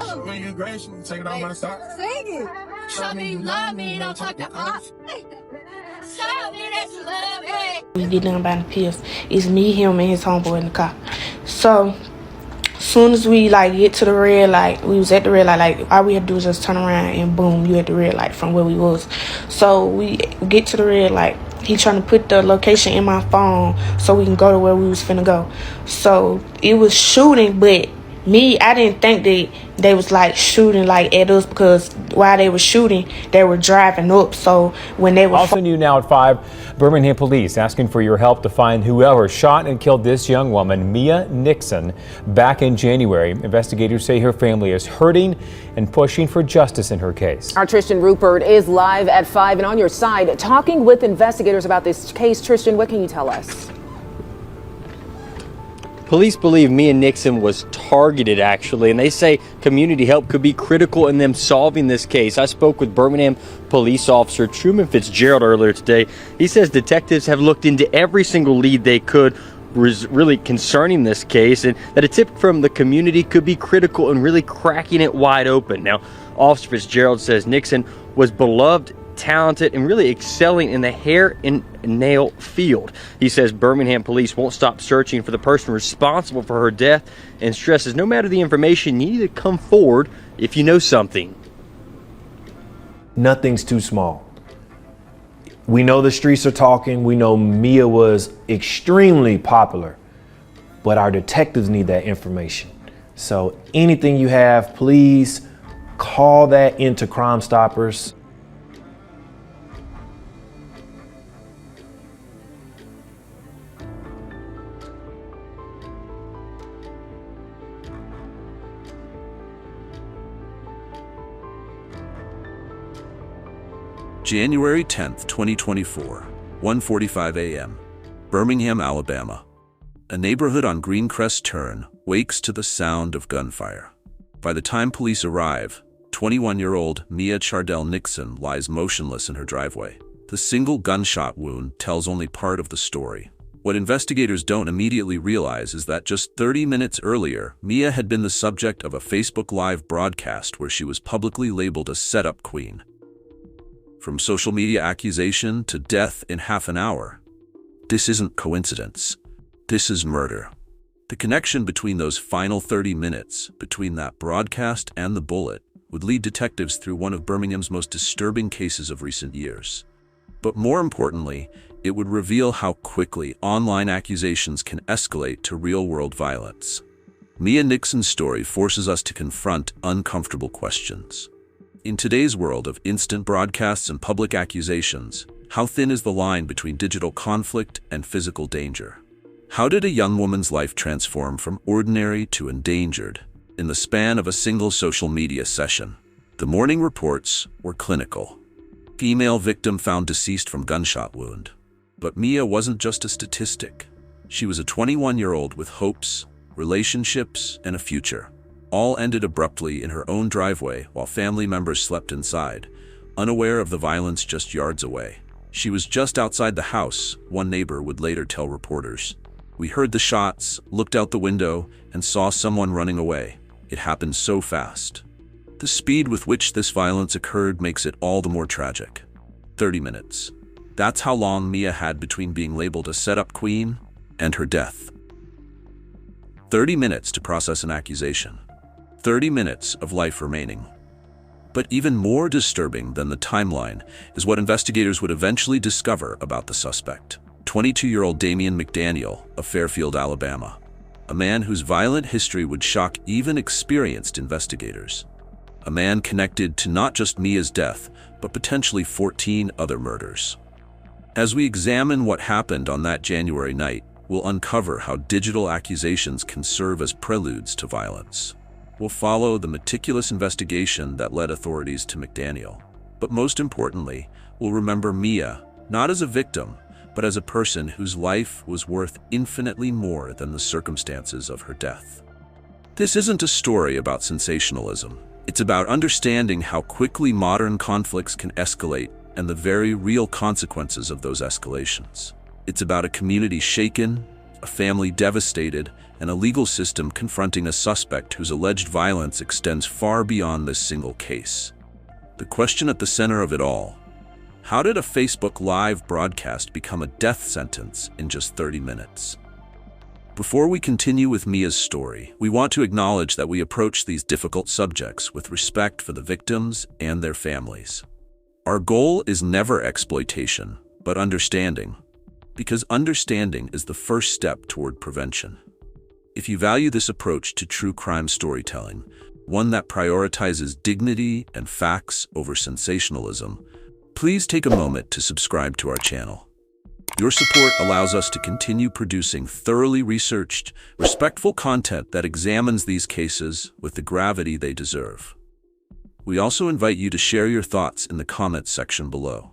Show me your grace, you take it on my side. Sing it. Show me you love me, don't talk to us. Show me that you love me. We did nothing about the pills. It's me, him, and his homeboy in the car. So, soon as we get to the red light, we was at the red light. All we had to do was just turn around and boom, you at the red light from where we was. So we get to the red light. He trying to put the location in my phone so we can go to where we was finna go. So it was shooting, but I didn't think that they was shooting at us, because while they were shooting, they were driving up. So when they were also new now at 5, Birmingham police asking for your help to find whoever shot and killed this young woman, Mia Nixon, back in January. Investigators say her family is hurting and pushing for justice in her case. Our Tristan Rupert is live at 5 and on your side talking with investigators about this case. Tristan, what can you tell us? Police believe Mia Nixon was targeted, actually, and they say community help could be critical in them solving this case. I spoke with Birmingham police officer Truman Fitzgerald earlier today. He says detectives have looked into every single lead they could really concerning this case, and that a tip from the community could be critical in really cracking it wide open. Now, Officer Fitzgerald says Nixon was beloved, talented, and really excelling in the hair and nail field. He says Birmingham police won't stop searching for the person responsible for her death, and stresses no matter the information, you need to come forward if you know something. Nothing's too small. We know the streets are talking. We know Mia was extremely popular, but our detectives need that information. So anything you have, please call that into Crime Stoppers. January 10th, 2024, 1:45 a.m., Birmingham, Alabama. A neighborhood on Greencrest Turn wakes to the sound of gunfire. By the time police arrive, 21-year-old Mia Chardell Nixon lies motionless in her driveway. The single gunshot wound tells only part of the story. What investigators don't immediately realize is that just 30 minutes earlier, Mia had been the subject of a Facebook Live broadcast where she was publicly labeled a setup queen. From social media accusation to death in half an hour. This isn't coincidence. This is murder. The connection between those final 30 minutes, between that broadcast and the bullet, would lead detectives through one of Birmingham's most disturbing cases of recent years. But more importantly, it would reveal how quickly online accusations can escalate to real-world violence. Mia Nixon's story forces us to confront uncomfortable questions. In today's world of instant broadcasts and public accusations, how thin is the line between digital conflict and physical danger? How did a young woman's life transform from ordinary to endangered in the span of a single social media session? The morning reports were clinical. Female victim found deceased from gunshot wound. But Mia wasn't just a statistic. She was a 21-year-old with hopes, relationships, and a future. All ended abruptly in her own driveway while family members slept inside, unaware of the violence just yards away. She was just outside the house, one neighbor would later tell reporters. We heard the shots, looked out the window, and saw someone running away. It happened so fast. The speed with which this violence occurred makes it all the more tragic. 30 minutes. That's how long Mia had between being labeled a setup queen and her death. 30 minutes to process an accusation. 30 minutes of life remaining. But even more disturbing than the timeline is what investigators would eventually discover about the suspect. 22-year-old Damian McDaniel of Fairfield, Alabama. A man whose violent history would shock even experienced investigators. A man connected to not just Mia's death, but potentially 14 other murders. As we examine what happened on that January night, we'll uncover how digital accusations can serve as preludes to violence. We'll follow the meticulous investigation that led authorities to McDaniel. But most importantly, we'll remember Mia, not as a victim, but as a person whose life was worth infinitely more than the circumstances of her death. This isn't a story about sensationalism. It's about understanding how quickly modern conflicts can escalate and the very real consequences of those escalations. It's about a community shaken, a family devastated, and a legal system confronting a suspect whose alleged violence extends far beyond this single case. The question at the center of it all: how did a Facebook Live broadcast become a death sentence in just 30 minutes? Before we continue with Mia's story, we want to acknowledge that we approach these difficult subjects with respect for the victims and their families. Our goal is never exploitation, but understanding, because understanding is the first step toward prevention. If you value this approach to true crime storytelling, one that prioritizes dignity and facts over sensationalism, please take a moment to subscribe to our channel. Your support allows us to continue producing thoroughly researched, respectful content that examines these cases with the gravity they deserve. We also invite you to share your thoughts in the comments section below.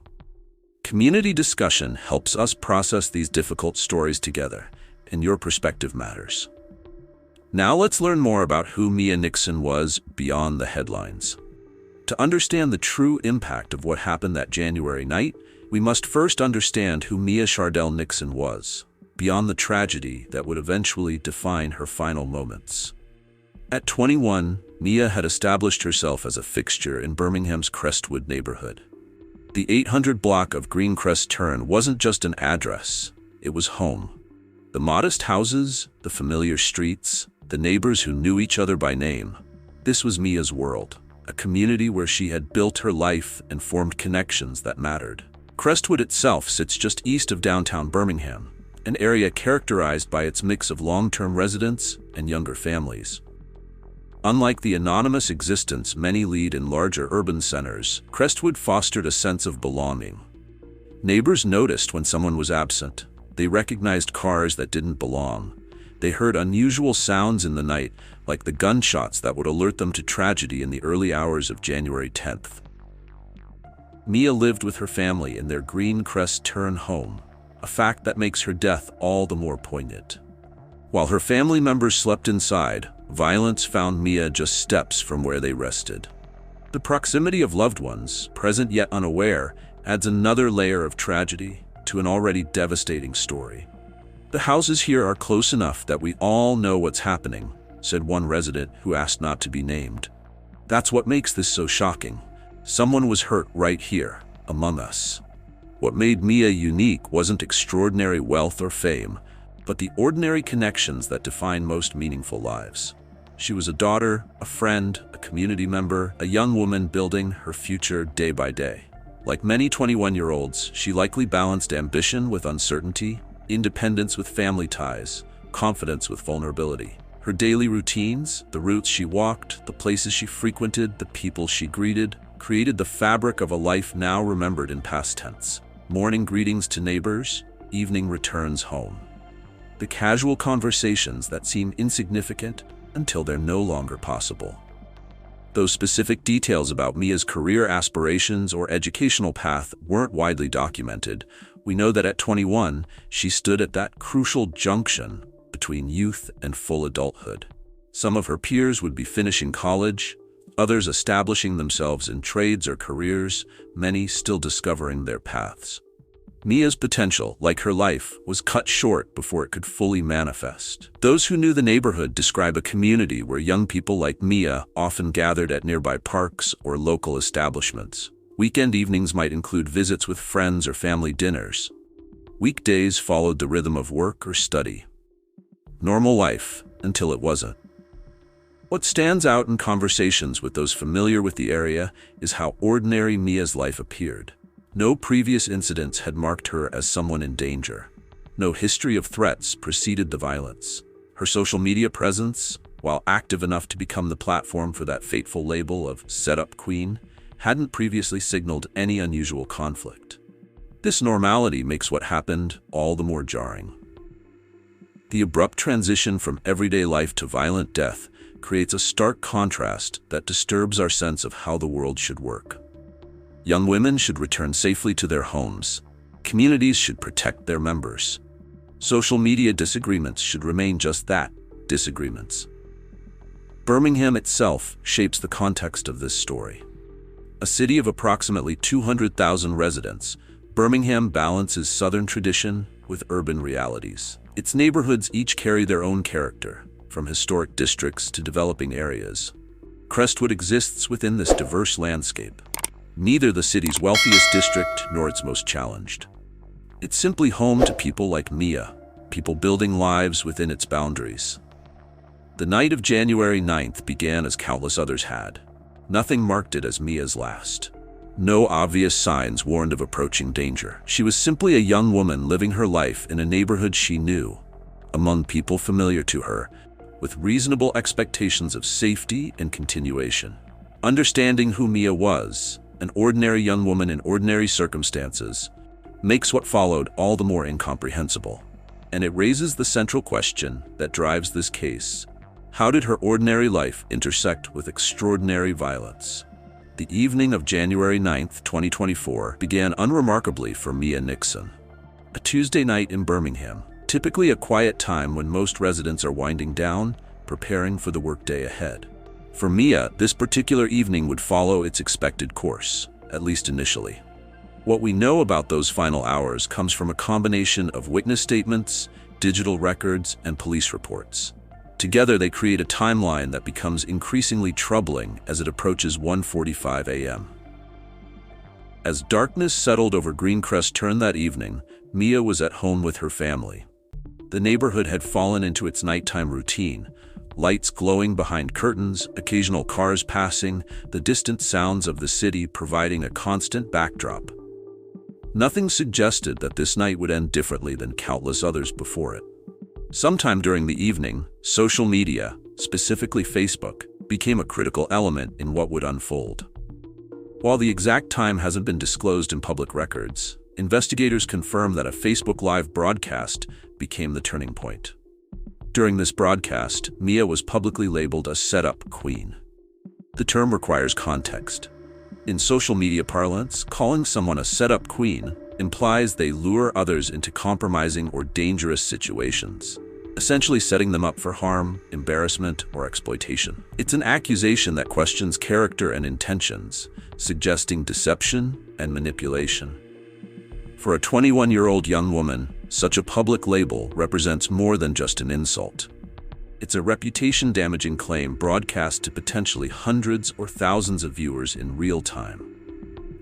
Community discussion helps us process these difficult stories together, and your perspective matters. Now let's learn more about who Mia Nixon was beyond the headlines. To understand the true impact of what happened that January night, we must first understand who Mia Chardell Nixon was, beyond the tragedy that would eventually define her final moments. At 21, Mia had established herself as a fixture in Birmingham's Crestwood neighborhood. The 800 block of Greencrest Turn wasn't just an address, it was home. The modest houses, the familiar streets, the neighbors who knew each other by name. This was Mia's world, a community where she had built her life and formed connections that mattered. Crestwood itself sits just east of downtown Birmingham, an area characterized by its mix of long-term residents and younger families. Unlike the anonymous existence many lead in larger urban centers, Crestwood fostered a sense of belonging. Neighbors noticed when someone was absent. They recognized cars that didn't belong. They heard unusual sounds in the night, like the gunshots that would alert them to tragedy in the early hours of January 10th. Mia lived with her family in their Greencrest Turn home, a fact that makes her death all the more poignant. While her family members slept inside, violence found Mia just steps from where they rested. The proximity of loved ones, present yet unaware, adds another layer of tragedy to an already devastating story. "The houses here are close enough that we all know what's happening," said one resident who asked not to be named. "That's what makes this so shocking. Someone was hurt right here, among us." What made Mia unique wasn't extraordinary wealth or fame, but the ordinary connections that define most meaningful lives. She was a daughter, a friend, a community member, a young woman building her future day by day. Like many 21-year-olds, she likely balanced ambition with uncertainty, independence with family ties, confidence with vulnerability. Her daily routines, the routes she walked, the places she frequented, the people she greeted, created the fabric of a life now remembered in past tense. Morning greetings to neighbors, evening returns home. The casual conversations that seem insignificant until they're no longer possible. Those specific details about Mia's career aspirations or educational path weren't widely documented. We know that at 21, she stood at that crucial junction between youth and full adulthood. Some of her peers would be finishing college, others establishing themselves in trades or careers, many still discovering their paths. Mia's potential, like her life, was cut short before it could fully manifest. Those who knew the neighborhood describe a community where young people like Mia often gathered at nearby parks or local establishments. Weekend evenings might include visits with friends or family dinners. Weekdays followed the rhythm of work or study. Normal life, until it wasn't. What stands out in conversations with those familiar with the area is how ordinary Mia's life appeared. No previous incidents had marked her as someone in danger. No history of threats preceded the violence. Her social media presence, while active enough to become the platform for that fateful label of setup queen, hadn't previously signaled any unusual conflict. This normality makes what happened all the more jarring. The abrupt transition from everyday life to violent death creates a stark contrast that disturbs our sense of how the world should work. Young women should return safely to their homes. Communities should protect their members. Social media disagreements should remain just that, disagreements. Birmingham itself shapes the context of this story. A city of approximately 200,000 residents, Birmingham balances Southern tradition with urban realities. Its neighborhoods each carry their own character, from historic districts to developing areas. Crestwood exists within this diverse landscape, neither the city's wealthiest district nor its most challenged. It's simply home to people like Mia, people building lives within its boundaries. The night of January 9th began as countless others had. Nothing marked it as Mia's last. No obvious signs warned of approaching danger. She was simply a young woman living her life in a neighborhood she knew, among people familiar to her, with reasonable expectations of safety and continuation. Understanding who Mia was, an ordinary young woman in ordinary circumstances, makes what followed all the more incomprehensible. And it raises the central question that drives this case. How did her ordinary life intersect with extraordinary violence? The evening of January 9th, 2024 began unremarkably for Mia Nixon. A Tuesday night in Birmingham, typically a quiet time when most residents are winding down, preparing for the workday ahead. For Mia, this particular evening would follow its expected course, at least initially. What we know about those final hours comes from a combination of witness statements, digital records, and police reports. Together, they create a timeline that becomes increasingly troubling as it approaches 1:45 a.m. As darkness settled over Greencrest Turn that evening, Mia was at home with her family. The neighborhood had fallen into its nighttime routine, lights glowing behind curtains, occasional cars passing, the distant sounds of the city providing a constant backdrop. Nothing suggested that this night would end differently than countless others before it. Sometime during the evening, social media, specifically Facebook, became a critical element in what would unfold. While the exact time hasn't been disclosed in public records, investigators confirm that a Facebook Live broadcast became the turning point. During this broadcast, Mia was publicly labeled a setup queen. The term requires context. In social media parlance, calling someone a setup queen implies they lure others into compromising or dangerous situations, essentially setting them up for harm, embarrassment, or exploitation. It's an accusation that questions character and intentions, suggesting deception and manipulation. For a 21-year-old young woman, such a public label represents more than just an insult. It's a reputation-damaging claim broadcast to potentially hundreds or thousands of viewers in real time.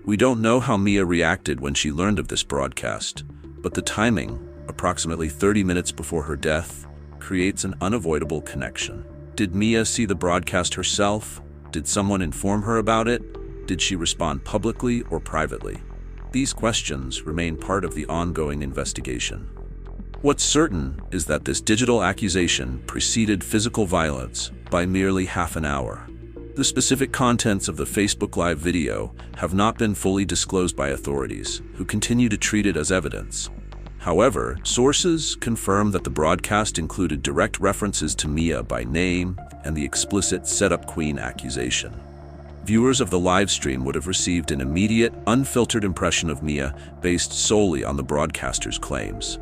We don't know how Mia reacted when she learned of this broadcast, but the timing, approximately 30 minutes before her death, creates an unavoidable connection. Did Mia see the broadcast herself? Did someone inform her about it? Did she respond publicly or privately? These questions remain part of the ongoing investigation. What's certain is that this digital accusation preceded physical violence by merely half an hour. The specific contents of the Facebook Live video have not been fully disclosed by authorities, who continue to treat it as evidence. However, sources confirm that the broadcast included direct references to Mia by name and the explicit setup queen accusation. Viewers of the live stream would have received an immediate, unfiltered impression of Mia based solely on the broadcaster's claims.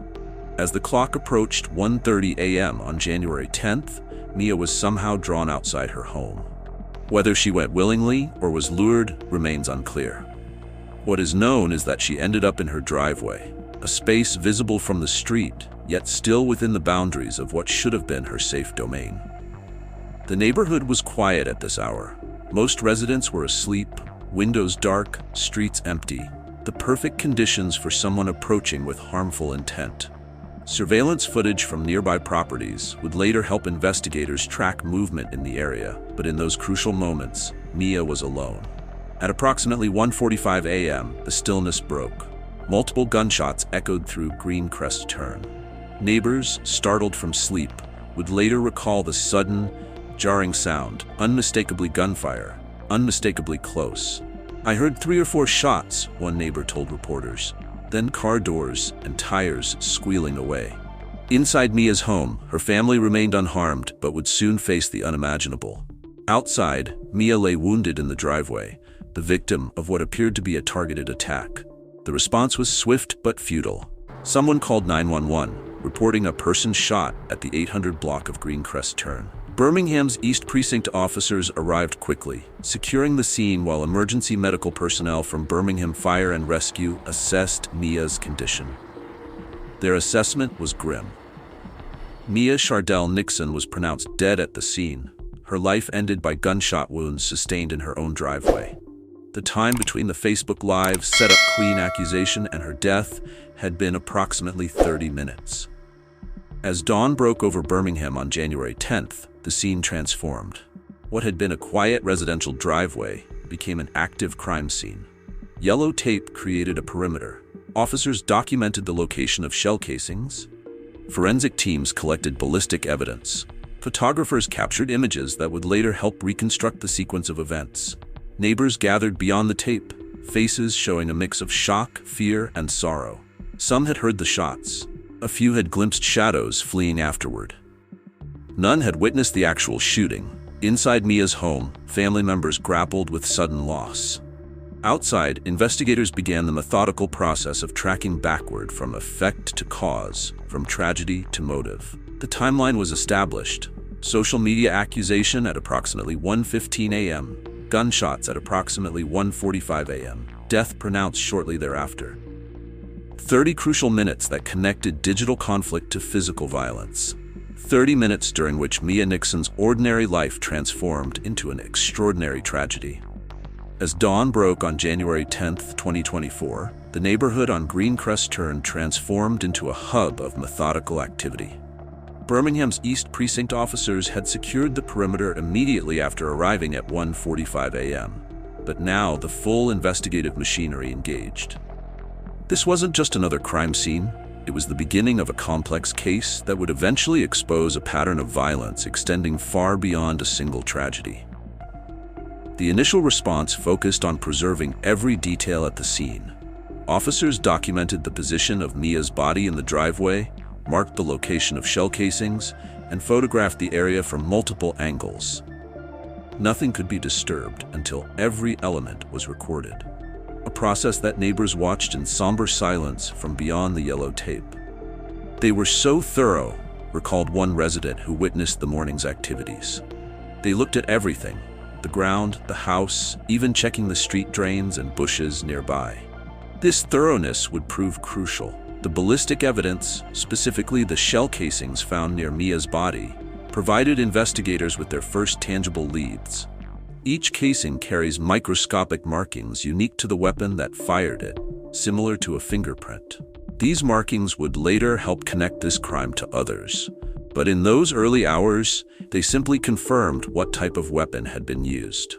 As the clock approached 1:30 a.m. on January 10th, Mia was somehow drawn outside her home. Whether she went willingly or was lured remains unclear. What is known is that she ended up in her driveway, a space visible from the street, yet still within the boundaries of what should have been her safe domain. The neighborhood was quiet at this hour. Most residents were asleep, windows dark, streets empty, the perfect conditions for someone approaching with harmful intent. Surveillance footage from nearby properties would later help investigators track movement in the area, but in those crucial moments, Mia was alone. At approximately 1:45 a.m., the stillness broke. Multiple gunshots echoed through Greencrest Turn. Neighbors, startled from sleep, would later recall the sudden, jarring sound, unmistakably gunfire, unmistakably close. "I heard 3 or 4 shots," one neighbor told reporters. Then car doors and tires squealing away. Inside Mia's home, her family remained unharmed but would soon face the unimaginable. Outside, Mia lay wounded in the driveway, the victim of what appeared to be a targeted attack. The response was swift but futile. Someone called 911, reporting a person shot at the 800 block of Greencrest Turn. Birmingham's East Precinct officers arrived quickly, securing the scene while emergency medical personnel from Birmingham Fire and Rescue assessed Mia's condition. Their assessment was grim. Mia Chardell Nixon was pronounced dead at the scene. Her life ended by gunshot wounds sustained in her own driveway. The time between the Facebook Live setup queen accusation and her death had been approximately 30 minutes. As dawn broke over Birmingham on January 10th, the scene transformed. What had been a quiet residential driveway became an active crime scene. Yellow tape created a perimeter. Officers documented the location of shell casings. Forensic teams collected ballistic evidence. Photographers captured images that would later help reconstruct the sequence of events. Neighbors gathered beyond the tape, faces showing a mix of shock, fear, and sorrow. Some had heard the shots. A few had glimpsed shadows fleeing afterward. None had witnessed the actual shooting. Inside Mia's home, family members grappled with sudden loss. Outside, investigators began the methodical process of tracking backward from effect to cause, from tragedy to motive. The timeline was established. Social media accusation at approximately 1:15 a.m., gunshots at approximately 1:45 a.m., death pronounced shortly thereafter. 30 crucial minutes that connected digital conflict to physical violence. 30 minutes during which Mia Nixon's ordinary life transformed into an extraordinary tragedy. As dawn broke on January 10, 2024, the neighborhood on Greencrest Turn transformed into a hub of methodical activity. Birmingham's East Precinct officers had secured the perimeter immediately after arriving at 1:45 a.m., but now the full investigative machinery engaged. This wasn't just another crime scene. It was the beginning of a complex case that would eventually expose a pattern of violence extending far beyond a single tragedy. The initial response focused on preserving every detail at the scene. Officers documented the position of Mia's body in the driveway, marked the location of shell casings, and photographed the area from multiple angles. Nothing could be disturbed until every element was recorded, a process that neighbors watched in somber silence from beyond the yellow tape. "They were so thorough," recalled one resident who witnessed the morning's activities. "They looked at everything, the ground, the house, even checking the street drains and bushes nearby." This thoroughness would prove crucial. The ballistic evidence, specifically the shell casings found near Mia's body, provided investigators with their first tangible leads. Each casing carries microscopic markings unique to the weapon that fired it, similar to a fingerprint. These markings would later help connect this crime to others. But in those early hours, they simply confirmed what type of weapon had been used.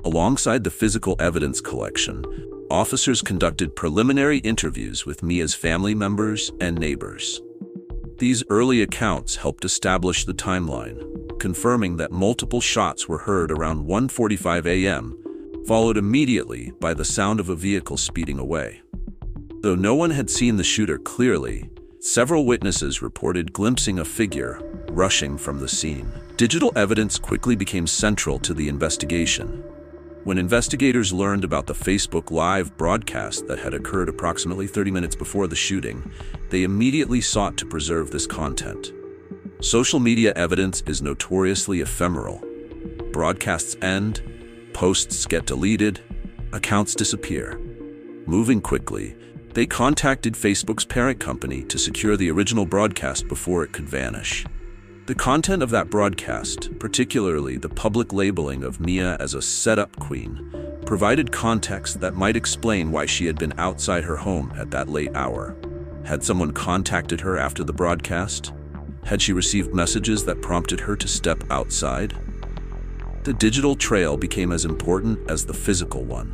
Alongside the physical evidence collection, officers conducted preliminary interviews with Mia's family members and neighbors. These early accounts helped establish the timeline, confirming that multiple shots were heard around 1:45 a.m., followed immediately by the sound of a vehicle speeding away. Though no one had seen the shooter clearly, several witnesses reported glimpsing a figure rushing from the scene. Digital evidence quickly became central to the investigation. When investigators learned about the Facebook Live broadcast that had occurred approximately 30 minutes before the shooting, they immediately sought to preserve this content. Social media evidence is notoriously ephemeral. Broadcasts end, posts get deleted, accounts disappear. Moving quickly, they contacted Facebook's parent company to secure the original broadcast before it could vanish. The content of that broadcast, particularly the public labeling of Mia as a setup queen, provided context that might explain why she had been outside her home at that late hour. Had someone contacted her after the broadcast? Had she received messages that prompted her to step outside? The digital trail became as important as the physical one.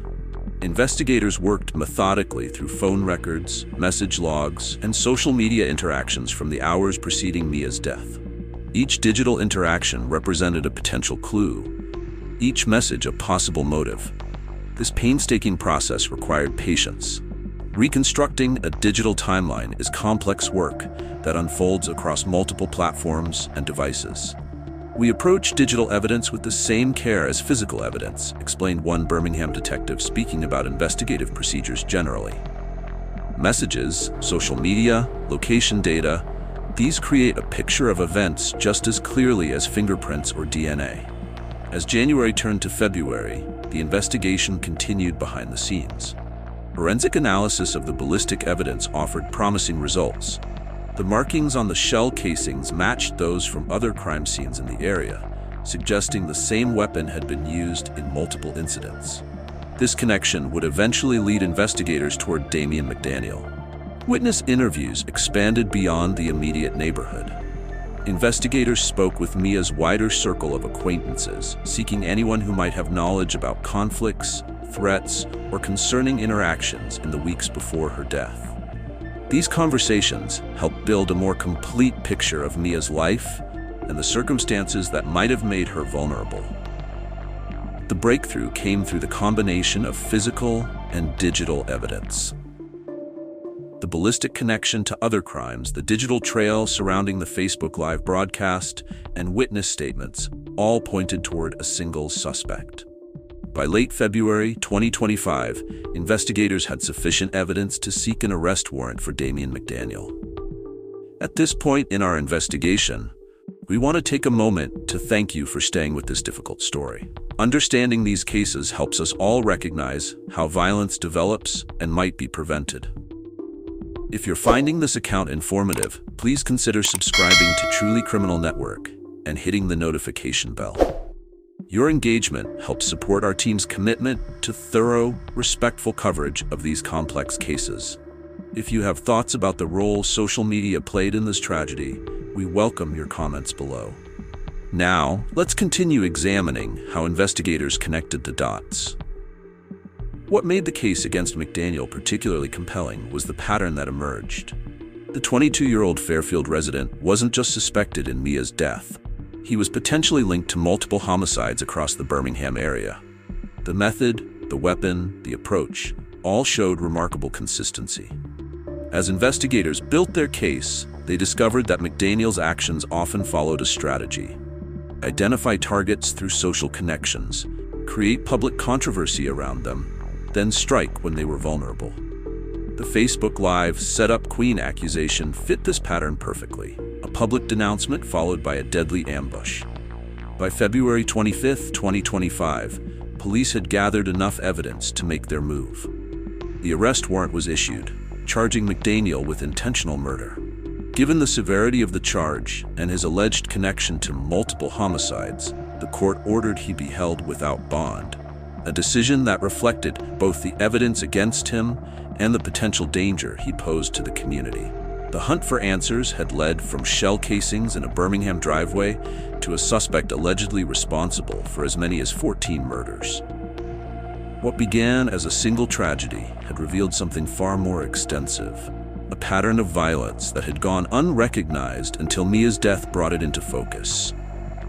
Investigators worked methodically through phone records, message logs, and social media interactions from the hours preceding Mia's death. Each digital interaction represented a potential clue, each message a possible motive. This painstaking process required patience. Reconstructing a digital timeline is complex work that unfolds across multiple platforms and devices. "We approach digital evidence with the same care as physical evidence," explained one Birmingham detective speaking about investigative procedures generally. Messages, social media, location data, these create a picture of events just as clearly as fingerprints or DNA. As January turned to February, the investigation continued behind the scenes. Forensic analysis of the ballistic evidence offered promising results. The markings on the shell casings matched those from other crime scenes in the area, suggesting the same weapon had been used in multiple incidents. This connection would eventually lead investigators toward Damien McDaniel. Witness interviews expanded beyond the immediate neighborhood. Investigators spoke with Mia's wider circle of acquaintances, seeking anyone who might have knowledge about conflicts, threats, or concerning interactions in the weeks before her death. These conversations helped build a more complete picture of Mia's life and the circumstances that might have made her vulnerable. The breakthrough came through the combination of physical and digital evidence. The ballistic connection to other crimes, the digital trail surrounding the Facebook Live broadcast, and witness statements all pointed toward a single suspect. By late February 2025, investigators had sufficient evidence to seek an arrest warrant for Damien McDaniel. At this point in our investigation, we want to take a moment to thank you for staying with this difficult story. Understanding these cases helps us all recognize how violence develops and might be prevented. If you're finding this account informative, please consider subscribing to Truly Criminal Network and hitting the notification bell. Your engagement helps support our team's commitment to thorough, respectful coverage of these complex cases. If you have thoughts about the role social media played in this tragedy, we welcome your comments below. Now, let's continue examining how investigators connected the dots. What made the case against McDaniel particularly compelling was the pattern that emerged. The 22-year-old Fairfield resident wasn't just suspected in Mia's death. He was potentially linked to multiple homicides across the Birmingham area. The method, the weapon, the approach, all showed remarkable consistency. As investigators built their case, they discovered that McDaniel's actions often followed a strategy. Identify targets through social connections, create public controversy around them, then strike when they were vulnerable. The Facebook Live Set-Up Queen accusation fit this pattern perfectly, a public denouncement followed by a deadly ambush. By February 25, 2025, police had gathered enough evidence to make their move. The arrest warrant was issued, charging McDaniel with intentional murder. Given the severity of the charge and his alleged connection to multiple homicides, the court ordered he be held without bond, a decision that reflected both the evidence against him and the potential danger he posed to the community. The hunt for answers had led from shell casings in a Birmingham driveway to a suspect allegedly responsible for as many as 14 murders. What began as a single tragedy had revealed something far more extensive, a pattern of violence that had gone unrecognized until Mia's death brought it into focus.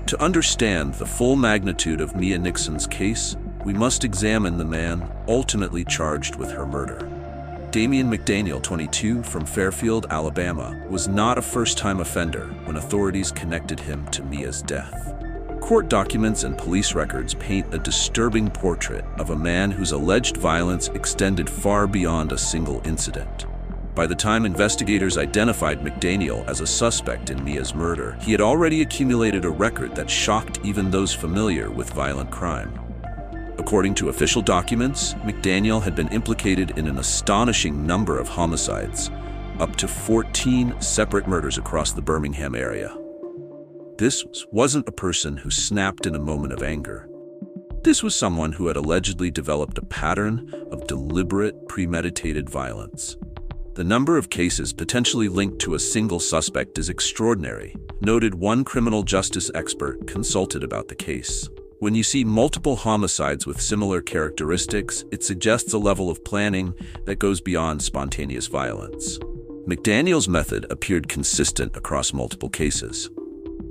To understand the full magnitude of Mia Nixon's case, we must examine the man ultimately charged with her murder. Damien McDaniel, 22, from Fairfield, Alabama, was not a first-time offender when authorities connected him to Mia's death. Court documents and police records paint a disturbing portrait of a man whose alleged violence extended far beyond a single incident. By the time investigators identified McDaniel as a suspect in Mia's murder, he had already accumulated a record that shocked even those familiar with violent crime. According to official documents, McDaniel had been implicated in an astonishing number of homicides, up to 14 separate murders across the Birmingham area. This wasn't a person who snapped in a moment of anger. This was someone who had allegedly developed a pattern of deliberate, premeditated violence. The number of cases potentially linked to a single suspect is extraordinary, noted one criminal justice expert consulted about the case. When you see multiple homicides with similar characteristics, it suggests a level of planning that goes beyond spontaneous violence. McDaniel's method appeared consistent across multiple cases.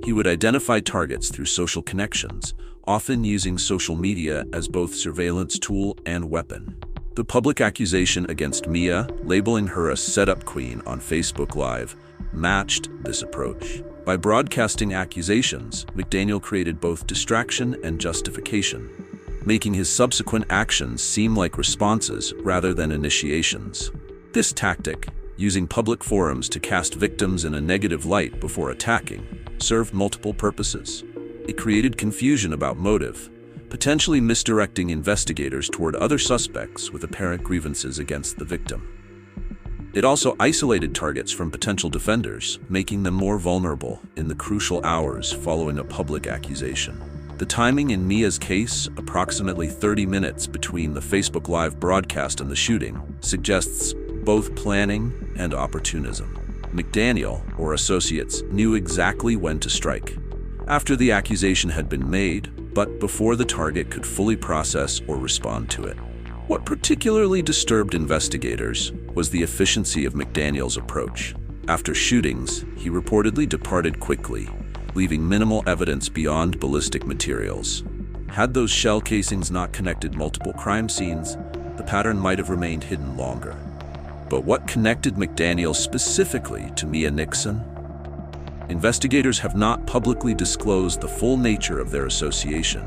He would identify targets through social connections, often using social media as both surveillance tool and weapon. The public accusation against Mia, labeling her a set-up queen on Facebook Live, matched this approach. By broadcasting accusations, McDaniel created both distraction and justification, making his subsequent actions seem like responses rather than initiations. This tactic, using public forums to cast victims in a negative light before attacking, served multiple purposes. It created confusion about motive, potentially misdirecting investigators toward other suspects with apparent grievances against the victim. It also isolated targets from potential defenders, making them more vulnerable in the crucial hours following a public accusation. The timing in Mia's case, approximately 30 minutes between the Facebook Live broadcast and the shooting, suggests both planning and opportunism. McDaniel, or associates, knew exactly when to strike, after the accusation had been made, but before the target could fully process or respond to it. What particularly disturbed investigators was the efficiency of McDaniel's approach. After shootings, he reportedly departed quickly, leaving minimal evidence beyond ballistic materials. Had those shell casings not connected multiple crime scenes, the pattern might have remained hidden longer. But what connected McDaniel specifically to Mia Nixon? Investigators have not publicly disclosed the full nature of their association,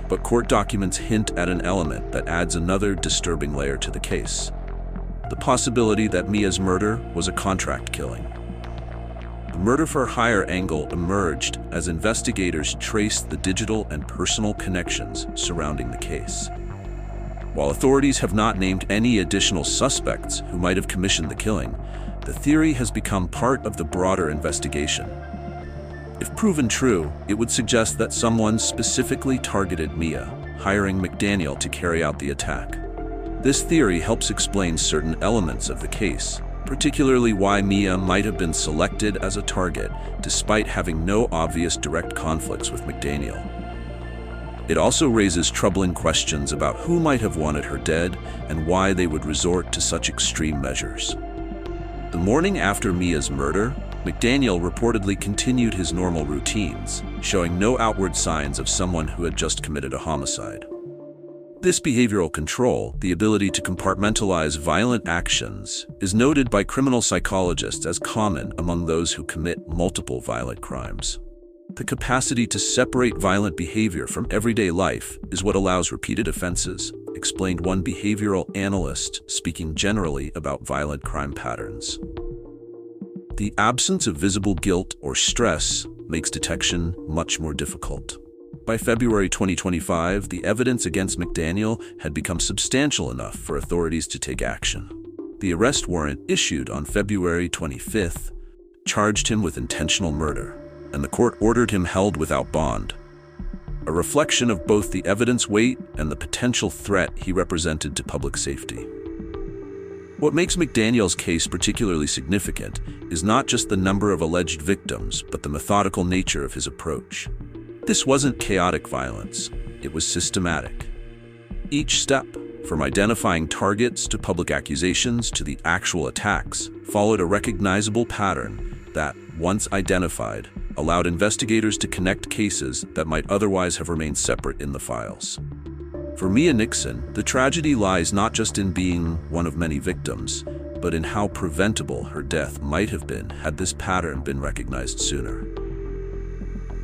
but court documents hint at an element that adds another disturbing layer to the case: the possibility that Mia's murder was a contract killing. The murder-for-hire angle emerged as investigators traced the digital and personal connections surrounding the case. While authorities have not named any additional suspects who might have commissioned the killing, the theory has become part of the broader investigation. If proven true, it would suggest that someone specifically targeted Mia, hiring McDaniel to carry out the attack. This theory helps explain certain elements of the case, particularly why Mia might have been selected as a target despite having no obvious direct conflicts with McDaniel. It also raises troubling questions about who might have wanted her dead and why they would resort to such extreme measures. The morning after Mia's murder, McDaniel reportedly continued his normal routines, showing no outward signs of someone who had just committed a homicide. This behavioral control, the ability to compartmentalize violent actions, is noted by criminal psychologists as common among those who commit multiple violent crimes. The capacity to separate violent behavior from everyday life is what allows repeated offenses, explained one behavioral analyst speaking generally about violent crime patterns. The absence of visible guilt or stress makes detection much more difficult. By February 2025, the evidence against McDaniel had become substantial enough for authorities to take action. The arrest warrant issued on February 25th charged him with intentional murder, and the court ordered him held without bond, a reflection of both the evidence weight and the potential threat he represented to public safety. What makes McDaniel's case particularly significant is not just the number of alleged victims, but the methodical nature of his approach. This wasn't chaotic violence, it was systematic. Each step, from identifying targets to public accusations to the actual attacks, followed a recognizable pattern that, once identified, allowed investigators to connect cases that might otherwise have remained separate in the files. For Mia Nixon, the tragedy lies not just in being one of many victims, but in how preventable her death might have been had this pattern been recognized sooner.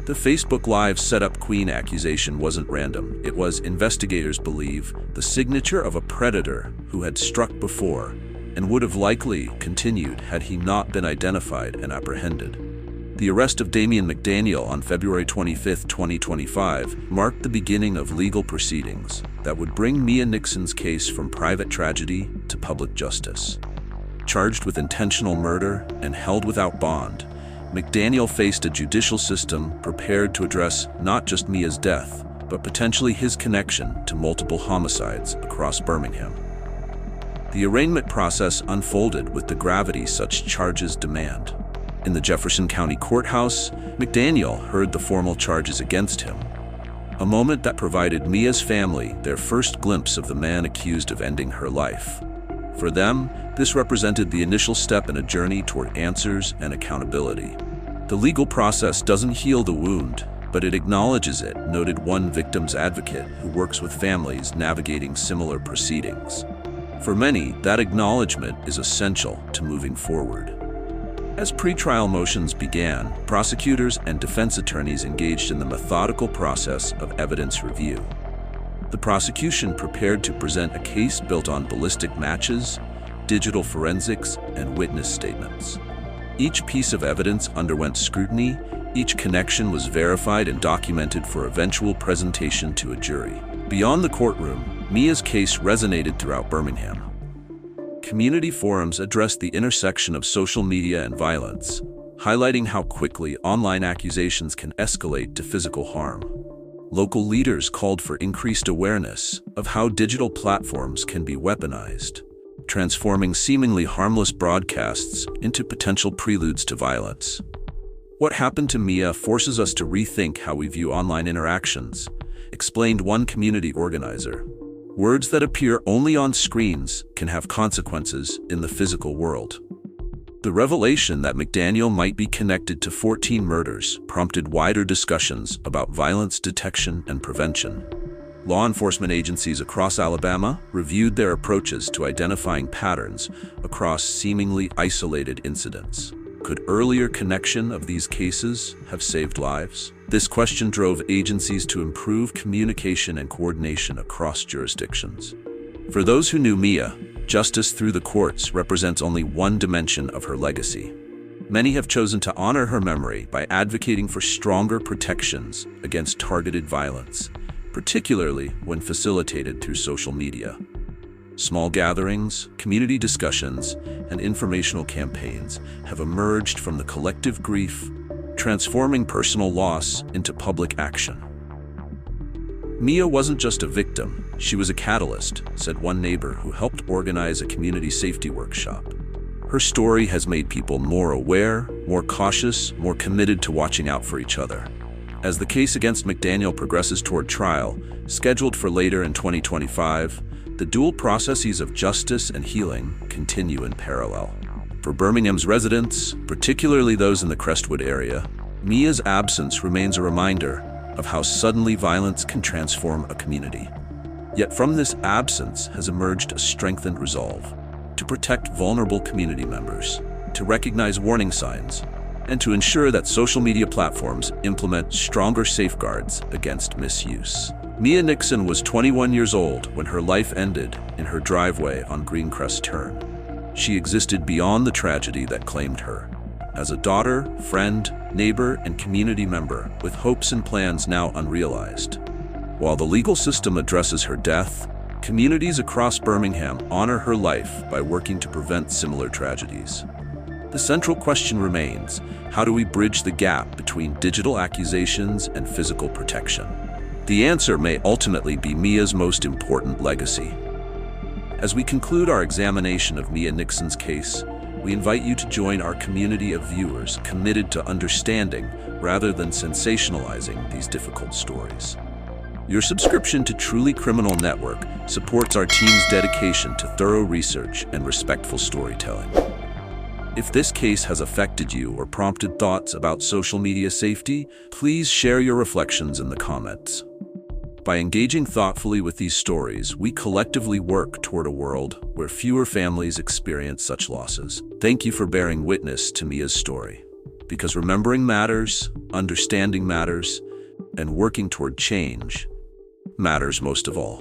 The Facebook Live setup Queen accusation wasn't random. It was, investigators believe, the signature of a predator who had struck before and would have likely continued had he not been identified and apprehended. The arrest of Damian McDaniel on February 25, 2025, marked the beginning of legal proceedings that would bring Mia Nixon's case from private tragedy to public justice. Charged with intentional murder and held without bond, McDaniel faced a judicial system prepared to address not just Mia's death, but potentially his connection to multiple homicides across Birmingham. The arraignment process unfolded with the gravity such charges demand. In the Jefferson County Courthouse, McDaniel heard the formal charges against him, a moment that provided Mia's family their first glimpse of the man accused of ending her life. For them, this represented the initial step in a journey toward answers and accountability. The legal process doesn't heal the wound, but it acknowledges it, noted one victim's advocate who works with families navigating similar proceedings. For many, that acknowledgement is essential to moving forward. As pretrial motions began, prosecutors and defense attorneys engaged in the methodical process of evidence review. The prosecution prepared to present a case built on ballistic matches, digital forensics, and witness statements. Each piece of evidence underwent scrutiny, each connection was verified and documented for eventual presentation to a jury. Beyond the courtroom, Mia's case resonated throughout Birmingham. Community forums address the intersection of social media and violence, highlighting how quickly online accusations can escalate to physical harm. Local leaders called for increased awareness of how digital platforms can be weaponized, transforming seemingly harmless broadcasts into potential preludes to violence. What happened to Mia forces us to rethink how we view online interactions, explained one community organizer. Words that appear only on screens can have consequences in the physical world. The revelation that McDaniel might be connected to 14 murders prompted wider discussions about violence detection and prevention. Law enforcement agencies across Alabama reviewed their approaches to identifying patterns across seemingly isolated incidents. Could earlier connection of these cases have saved lives? This question drove agencies to improve communication and coordination across jurisdictions. For those who knew Mia, justice through the courts represents only one dimension of her legacy. Many have chosen to honor her memory by advocating for stronger protections against targeted violence, particularly when facilitated through social media. Small gatherings, community discussions, and informational campaigns have emerged from the collective grief, transforming personal loss into public action. Mia wasn't just a victim, she was a catalyst, said one neighbor who helped organize a community safety workshop. Her story has made people more aware, more cautious, more committed to watching out for each other. As the case against McDaniel progresses toward trial, scheduled for later in 2025, the dual processes of justice and healing continue in parallel. For Birmingham's residents, particularly those in the Crestwood area, Mia's absence remains a reminder of how suddenly violence can transform a community. Yet from this absence has emerged a strengthened resolve to protect vulnerable community members, to recognize warning signs, and to ensure that social media platforms implement stronger safeguards against misuse. Mia Nixon was 21 years old when her life ended in her driveway on Greencrest Turn. She existed beyond the tragedy that claimed her, as a daughter, friend, neighbor, and community member with hopes and plans now unrealized. While the legal system addresses her death, communities across Birmingham honor her life by working to prevent similar tragedies. The central question remains, how do we bridge the gap between digital accusations and physical protection? The answer may ultimately be Mia's most important legacy. As we conclude our examination of Mia Nixon's case, we invite you to join our community of viewers committed to understanding rather than sensationalizing these difficult stories. Your subscription to Truly Criminal Network supports our team's dedication to thorough research and respectful storytelling. If this case has affected you or prompted thoughts about social media safety, please share your reflections in the comments. By engaging thoughtfully with these stories, we collectively work toward a world where fewer families experience such losses. Thank you for bearing witness to Mia's story. Because remembering matters, understanding matters, and working toward change matters most of all.